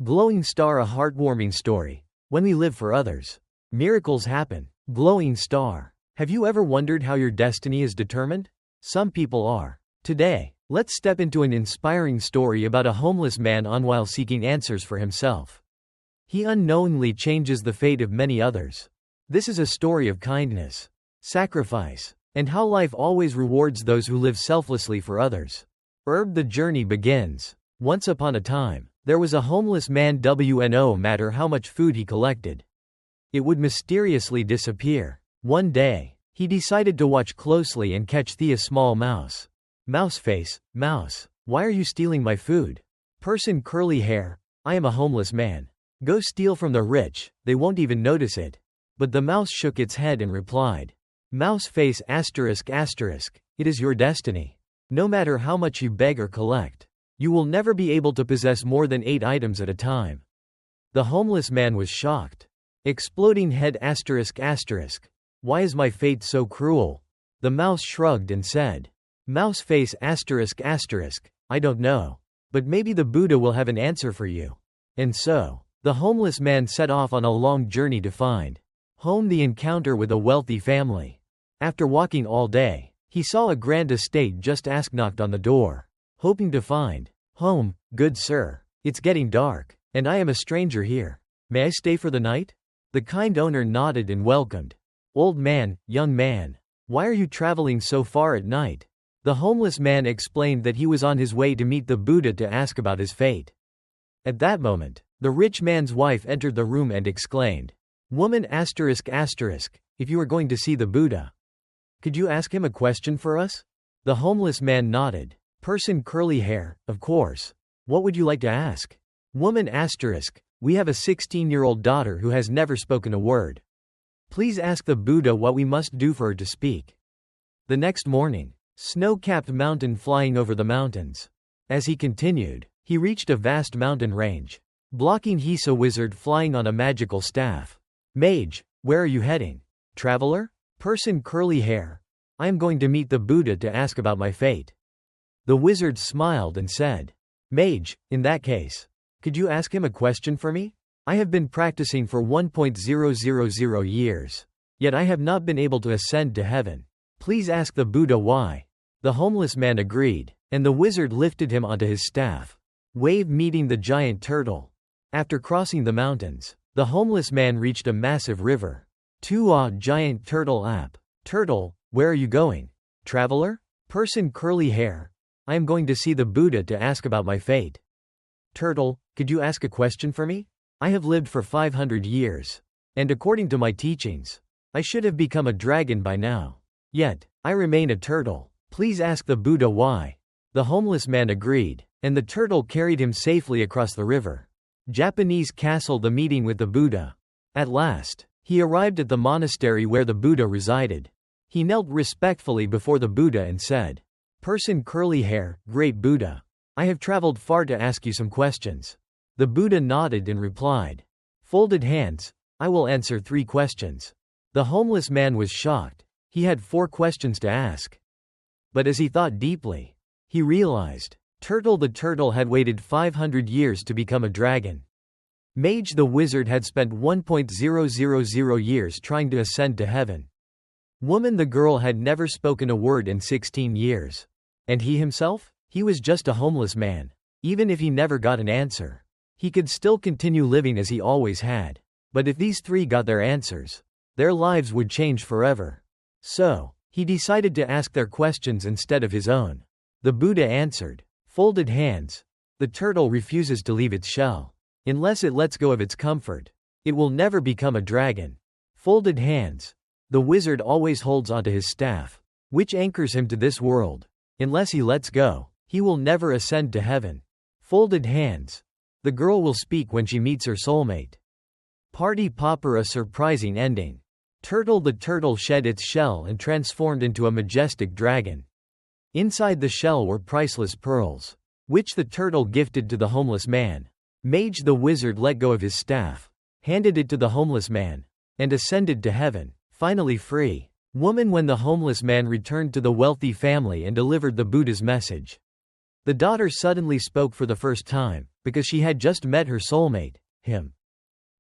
Glowing star, a heartwarming story. When we live for others, miracles happen. Glowing star. Have you ever wondered how your destiny is determined? Some people are. Today, let's step into an inspiring story about a homeless man on while seeking answers for himself. He unknowingly changes the fate of many others. This is a story of kindness, sacrifice, and how life always rewards those who live selflessly for others. The journey begins. Once upon a time, there was a homeless man no matter how much food he collected, it would mysteriously disappear. One day, he decided to watch closely and catch a small mouse. Mouse face, mouse, why are you stealing my food? Person curly hair, I am a homeless man. Go steal from the rich, they won't even notice it. But the mouse shook its head and replied. Mouse face asterisk asterisk, it is your destiny. No matter how much you beg or collect, you will never be able to possess more than 8 items at a time. The homeless man was shocked. Exploding head asterisk asterisk, why is my fate so cruel? The mouse shrugged and said. Mouse face asterisk asterisk, I don't know. But maybe the Buddha will have an answer for you. And so, the homeless man set off on a long journey to find home. The encounter with a wealthy family. After walking all day, he saw a grand estate. Just knocked on the door, hoping to find home. Good sir, it's getting dark, and I am a stranger here. May I stay for the night? The kind owner nodded and welcomed. Old man, young man, why are you traveling so far at night? The homeless man explained that he was on his way to meet the Buddha to ask about his fate. At that moment, the rich man's wife entered the room and exclaimed, Woman asterisk asterisk, if you are going to see the Buddha, could you ask him a question for us? The homeless man nodded. Person curly hair, of course. What would you like to ask? Woman asterisk, we have a 16-year-old daughter who has never spoken a word. Please ask the Buddha what we must do for her to speak. The next morning, snow-capped mountain flying over the mountains. As he continued, he reached a vast mountain range. Blocking a wizard flying on a magical staff. Mage, where are you heading? Traveler? Person curly hair. I am going to meet the Buddha to ask about my fate. The wizard smiled and said. Mage, in that case, could you ask him a question for me? I have been practicing for 1,000 years. Yet I have not been able to ascend to heaven. Please ask the Buddha why. The homeless man agreed, and the wizard lifted him onto his staff. Wave meeting the giant turtle. After crossing the mountains, the homeless man reached a massive river. Giant turtle app. Turtle, where are you going? Traveler? Person curly hair. I am going to see the Buddha to ask about my fate. Turtle, could you ask a question for me? I have lived for 500 years. And according to my teachings, I should have become a dragon by now. Yet, I remain a turtle. Please ask the Buddha why. The homeless man agreed, and the turtle carried him safely across the river. Japanese castle. The meeting with the Buddha. At last, he arrived at the monastery where the Buddha resided. He knelt respectfully before the Buddha and said, Person curly hair, great Buddha. I have traveled far to ask you some questions. The Buddha nodded and replied. Folded hands, I will answer 3 questions. The homeless man was shocked. He had 4 questions to ask. But as he thought deeply, he realized, the turtle had waited 500 years to become a dragon. Mage the wizard had spent 1,000 years trying to ascend to heaven. Woman the girl had never spoken a word in 16 years. And he himself? He was just a homeless man. Even if he never got an answer, he could still continue living as he always had. But if these 3 got their answers, their lives would change forever. So, he decided to ask their questions instead of his own. The Buddha answered. Folded hands. The turtle refuses to leave its shell. Unless it lets go of its comfort, it will never become a dragon. Folded hands. The wizard always holds onto his staff, which anchors him to this world. Unless he lets go, he will never ascend to heaven. Folded hands. The girl will speak when she meets her soulmate. Party popper. A surprising ending. The turtle shed its shell and transformed into a majestic dragon. Inside the shell were priceless pearls, which the turtle gifted to the homeless man. Mage the wizard let go of his staff, handed it to the homeless man, and ascended to heaven, finally free. Woman. When the homeless man returned to the wealthy family and delivered the Buddha's message, The daughter suddenly spoke for the first time, because she had just met her soulmate, him.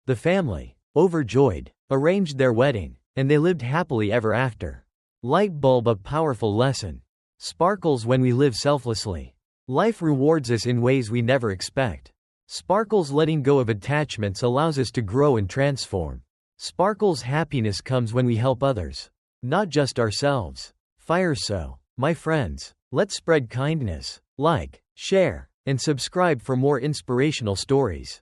The family, overjoyed, arranged their wedding, and they lived happily ever after. Light bulb, a powerful lesson. Sparkles when we live selflessly. Life rewards us in ways we never expect. Sparkles, letting go of attachments allows us to grow and transform. Sparkles, happiness comes when we help others, not just ourselves. Fire. So, my friends, let's spread kindness. Like, share, and subscribe for more inspirational stories.